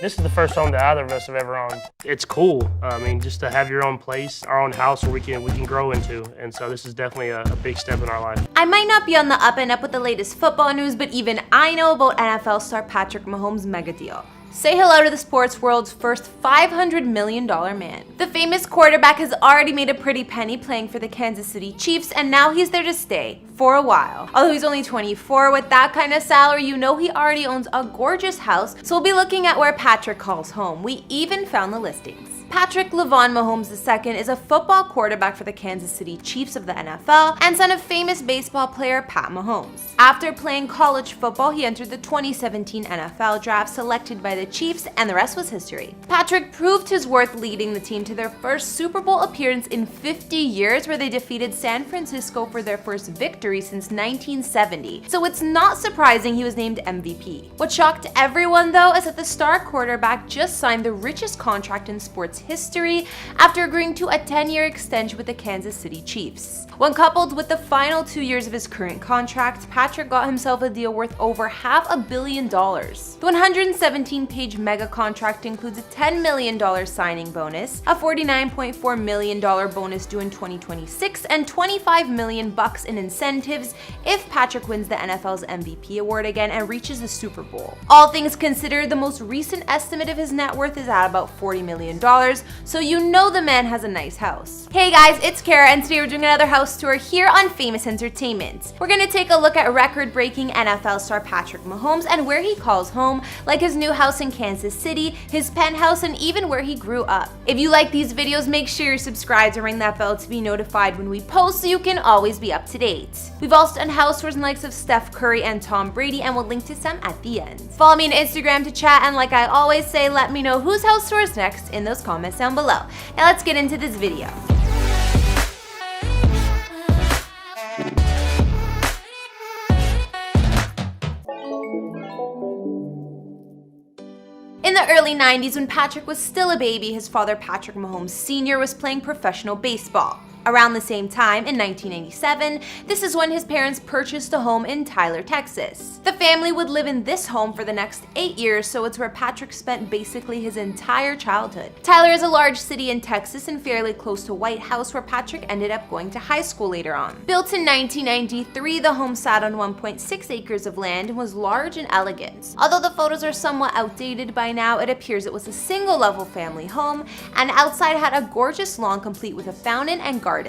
This is the first home that either of us have ever owned. It's cool. I mean, just to have your own place, our own house where we can grow into. And so this is definitely a big step in our life. I might not be on the up and up with the latest football news, but even I know about NFL star Patrick Mahomes' mega deal. Say hello to the sports world's first $500 million man. The famous quarterback has already made a pretty penny playing for the Kansas City Chiefs, and now he's there to stay for a while. Although he's only 24, with that kind of salary, you know he already owns a gorgeous house, so we'll be looking at where Patrick calls home. We even found the listings. Patrick Lavon Mahomes the Second is a football quarterback for the Kansas City Chiefs of the NFL and son of famous baseball player Pat Mahomes. After playing college football, he entered the 2017 NFL draft, selected by the Chiefs, and the rest was history. Patrick proved his worth leading the team to their first Super Bowl appearance in 50 years, where they defeated San Francisco for their first victory since 1970. So it's not surprising he was named MVP. What shocked everyone, though, is that the star quarterback just signed the richest contract in sports history after agreeing to a 10-year extension with the Kansas City Chiefs. When coupled with the final 2 years of his current contract, Patrick got himself a deal worth over $500 million. The 117-page mega contract includes a $10 million signing bonus, a $49.4 million bonus due in 2026, and $25 million in incentives if Patrick wins the NFL's MVP award again and reaches the Super Bowl. All things considered, the most recent estimate of his net worth is at about $40 million, so you know the man has a nice house. Hey guys, it's Kara, and today we're doing another house tour here on Famous Entertainment. We're gonna take a look at record-breaking NFL star Patrick Mahomes and where he calls home, like his new house in Kansas City, his penthouse, and even where he grew up. If you like these videos, make sure you're subscribed and ring that bell to be notified when we post so you can always be up to date. We've also done house tours in the likes of Steph Curry and Tom Brady, and we'll link to some at the end. Follow me on Instagram to chat, and like I always say, let me know whose house tour is next in those comments down below. Now let's get into this video. In the early 90s, when Patrick was still a baby, his father, Patrick Mahomes Sr., was playing professional baseball. Around the same time, in 1997, this is when his parents purchased a home in Tyler, Texas. The family would live in this home for the next 8 years, so it's where Patrick spent basically his entire childhood. Tyler is a large city in Texas and fairly close to White House, where Patrick ended up going to high school later on. Built in 1993, the home sat on 1.6 acres of land and was large and elegant. Although the photos are somewhat outdated by now, it appears it was a single-level family home, and outside had a gorgeous lawn complete with a fountain and gardens.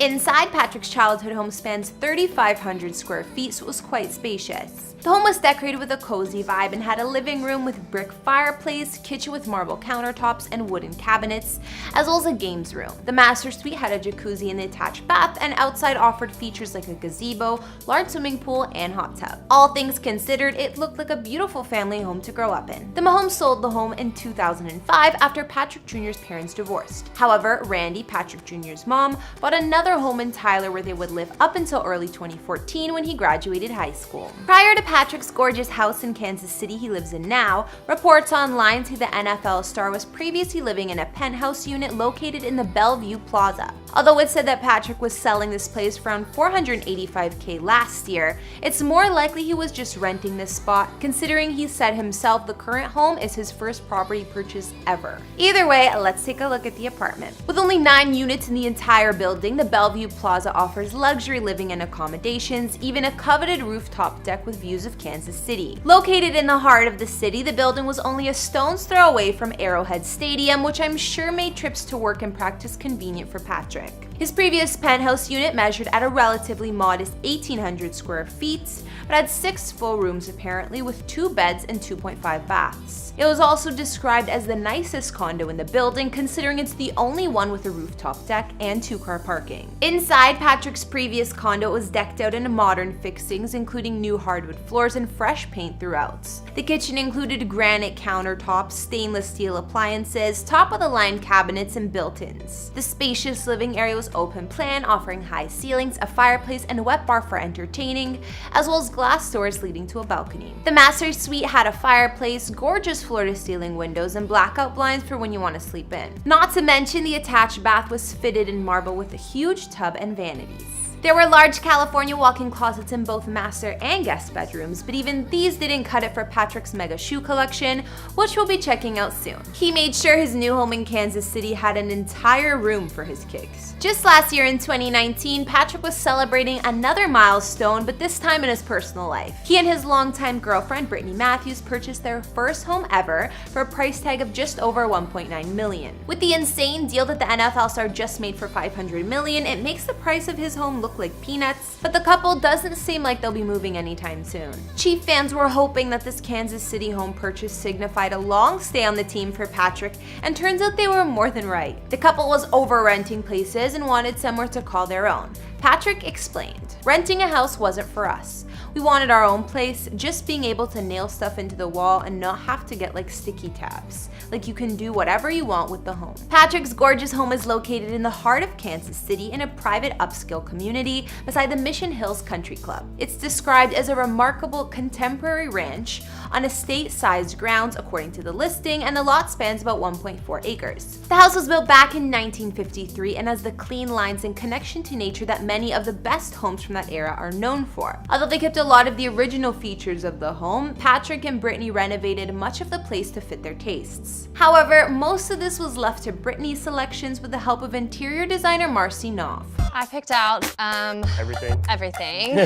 Inside, Patrick's childhood home spans 3,500 square feet, so it was quite spacious. The home was decorated with a cozy vibe and had a living room with brick fireplace, kitchen with marble countertops and wooden cabinets, as well as a games room. The master suite had a jacuzzi and an attached bath, and outside offered features like a gazebo, large swimming pool, and hot tub. All things considered, it looked like a beautiful family home to grow up in. The Mahomes sold the home in 2005 after Patrick Jr.'s parents divorced. However, Randy, Patrick Jr.'s mom, bought another home in Tyler where they would live up until early 2014 when he graduated high school. Prior to Patrick's gorgeous house in Kansas City he lives in now, reports online say the NFL star was previously living in a penthouse unit located in the Bellevue Plaza. Although it's said that Patrick was selling this place for around $485K last year, it's more likely he was just renting this spot, considering he said himself the current home is his first property purchase ever. Either way, let's take a look at the apartment. With only 9 units in the entire building, the Bellevue Plaza offers luxury living and accommodations, even a coveted rooftop deck with views of Kansas City. Located in the heart of the city, the building was only a stone's throw away from Arrowhead Stadium, which I'm sure made trips to work and practice convenient for Patrick. His previous penthouse unit measured at a relatively modest 1,800 square feet, but had 6 full rooms apparently, with 2 beds and 2.5 baths. It was also described as the nicest condo in the building, considering it's the only one with a rooftop deck and 2-car parking. Inside Patrick's previous condo, it was decked out in modern fixings, including new hardwood floors and fresh paint throughout. The kitchen included granite countertops, stainless steel appliances, top-of-the-line cabinets, and built-ins. The spacious living area was open plan, offering high ceilings, a fireplace, and a wet bar for entertaining, as well as glass doors leading to a balcony. The master suite had a fireplace, gorgeous floor-to-ceiling windows, and blackout blinds for when you want to sleep in. Not to mention, the attached bath was fitted in marble with a huge tub and vanities. There were large California walk-in closets in both master and guest bedrooms, but even these didn't cut it for Patrick's mega shoe collection, which we'll be checking out soon. He made sure his new home in Kansas City had an entire room for his kicks. Just last year in 2019, Patrick was celebrating another milestone, but this time in his personal life. He and his longtime girlfriend, Brittany Matthews, purchased their first home ever for a price tag of just over $1.9 million. With the insane deal that the NFL star just made for $500 million, it makes the price of his home look like peanuts, but the couple doesn't seem like they'll be moving anytime soon. Chief fans were hoping that this Kansas City home purchase signified a long stay on the team for Patrick, and turns out they were more than right. The couple was over renting places and wanted somewhere to call their own. Patrick explained, "Renting a house wasn't for us. We wanted our own place, just being able to nail stuff into the wall and not have to get like sticky tabs. Like you can do whatever you want with the home." Patrick's gorgeous home is located in the heart of Kansas City in a private upscale community beside the Mission Hills Country Club. It's described as a remarkable contemporary ranch on estate-sized grounds according to the listing, and the lot spans about 1.4 acres. The house was built back in 1953 and has the clean lines and connection to nature that many of the best homes from that era are known for. Although they kept a lot of the original features of the home, Patrick and Brittany renovated much of the place to fit their tastes. However, most of this was left to Brittany's selections with the help of interior designer Marcy Knopf. I picked out Everything.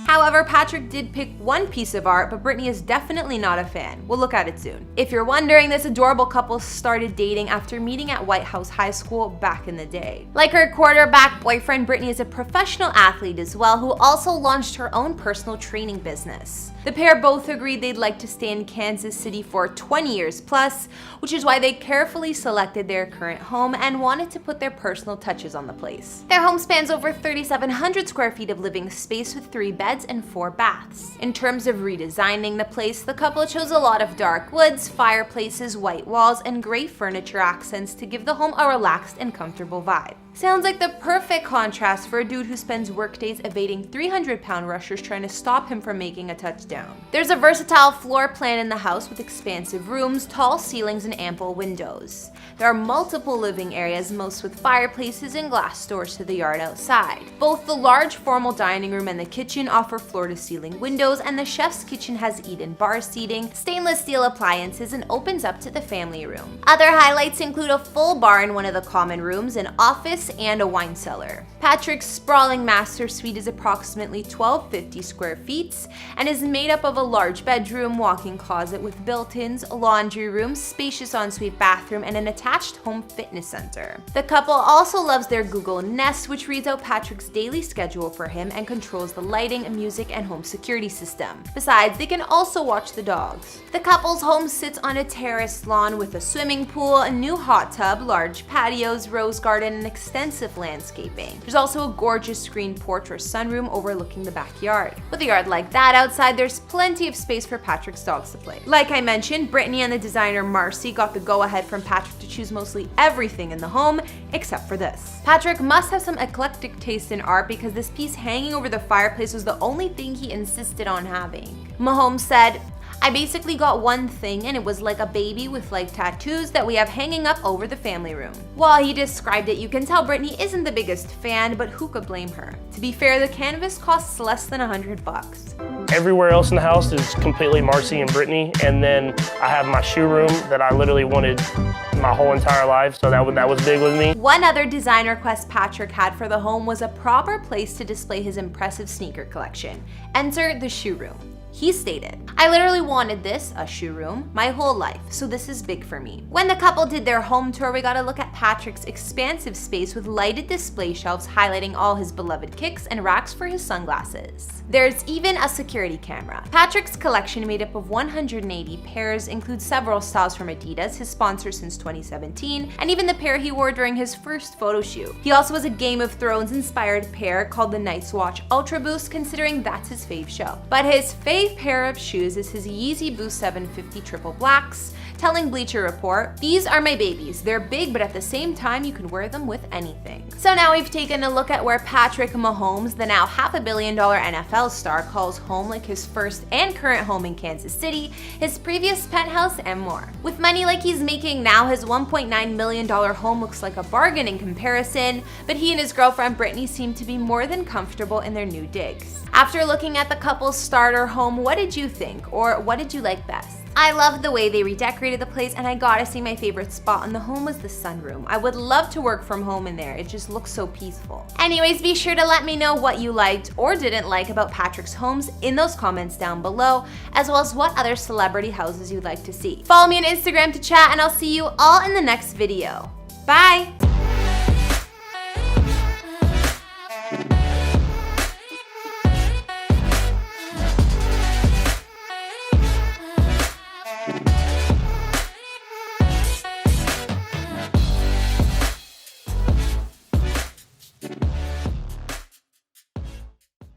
However, Patrick did pick one piece of art, but Brittany is definitely not a fan. We'll look at it soon. If you're wondering, this adorable couple started dating after meeting at White House High School back in the day. Like her quarterback boyfriend, Brittany is a professional athlete as well, who also launched her own personal training business. The pair both agreed they'd like to stay in Kansas City for 20 years plus, which is why they carefully selected their current home and wanted to put their personal touches on the place. Their home spans over 3,700 square feet of living space with 3 beds and 4 baths. In terms of redesigning the place, the couple chose a lot of dark woods, fireplaces, white walls, and gray furniture accents to give the home a relaxed and comfortable vibe. Sounds like the perfect contrast for a dude who spends workdays evading 300-pound rushers trying to stop him from making a touchdown. There's a versatile floor plan in the house with expansive rooms, tall ceilings, and ample windows. There are multiple living areas, most with fireplaces and glass doors to the yard outside. Both the large formal dining room and the kitchen offer floor-to-ceiling windows, and the chef's kitchen has eat-in bar seating, stainless steel appliances, and opens up to the family room. Other highlights include a full bar in one of the common rooms, an office, and a wine cellar. Patrick's sprawling master suite is approximately 1,250 square feet and is made up of a large bedroom, walk-in closet with built-ins, laundry room, spacious ensuite bathroom, and an attached home fitness center. The couple also loves their Google Nest, which reads out Patrick's daily schedule for him and controls the lighting, music, and home security system. Besides, they can also watch the dogs. The couple's home sits on a terraced lawn with a swimming pool, a new hot tub, large patios, rose garden, and extensive landscaping. There's also a gorgeous screened porch or sunroom overlooking the backyard. With a yard like that outside, there's plenty of space for Patrick's dogs to play. Like I mentioned, Brittany and the designer Marcy got the go-ahead from Patrick to choose mostly everything in the home except for this. Patrick must have some eclectic taste in art because this piece hanging over the fireplace was the only thing he insisted on having. Mahomes said, "I basically got one thing and it was like a baby with like tattoos that we have hanging up over the family room." While he described it, you can tell Brittany isn't the biggest fan, but who could blame her? To be fair, the canvas costs less than $100. Everywhere else in the house is completely Marcy and Brittany, and then I have my shoe room that I literally wanted my whole entire life, so that was big with me. One other design request Patrick had for the home was a proper place to display his impressive sneaker collection. Enter the shoe room. He stated, "I literally wanted this, a shoe room, my whole life, so this is big for me." When the couple did their home tour, we got a look at Patrick's expansive space with lighted display shelves highlighting all his beloved kicks and racks for his sunglasses. There's even a security camera. Patrick's collection, made up of 180 pairs, includes several styles from Adidas, his sponsor since 2017, and even the pair he wore during his first photo shoot. He also has a Game of Thrones inspired pair called the Night's Watch Ultra Boost, considering that's his fave show. But his fave pair of shoes is his Yeezy Boost 750 Triple Blacks. telling Bleacher Report, "These are my babies. They're big, but at the same time, you can wear them with anything." So now we've taken a look at where Patrick Mahomes, the now $500 million NFL star, calls home, like his first and current home in Kansas City, his previous penthouse, and more. With money like he's making now, his $1.9 million home looks like a bargain in comparison, but he and his girlfriend Brittany seem to be more than comfortable in their new digs. After looking at the couple's starter home, what did you think, or what did you like best? I loved the way they redecorated the place, and I gotta say my favorite spot in the home was the sunroom. I would love to work from home in there. It just looks so peaceful. Anyways, be sure to let me know what you liked or didn't like about Patrick's homes in those comments down below, as well as what other celebrity houses you'd like to see. Follow me on Instagram to chat, and I'll see you all in the next video. Bye!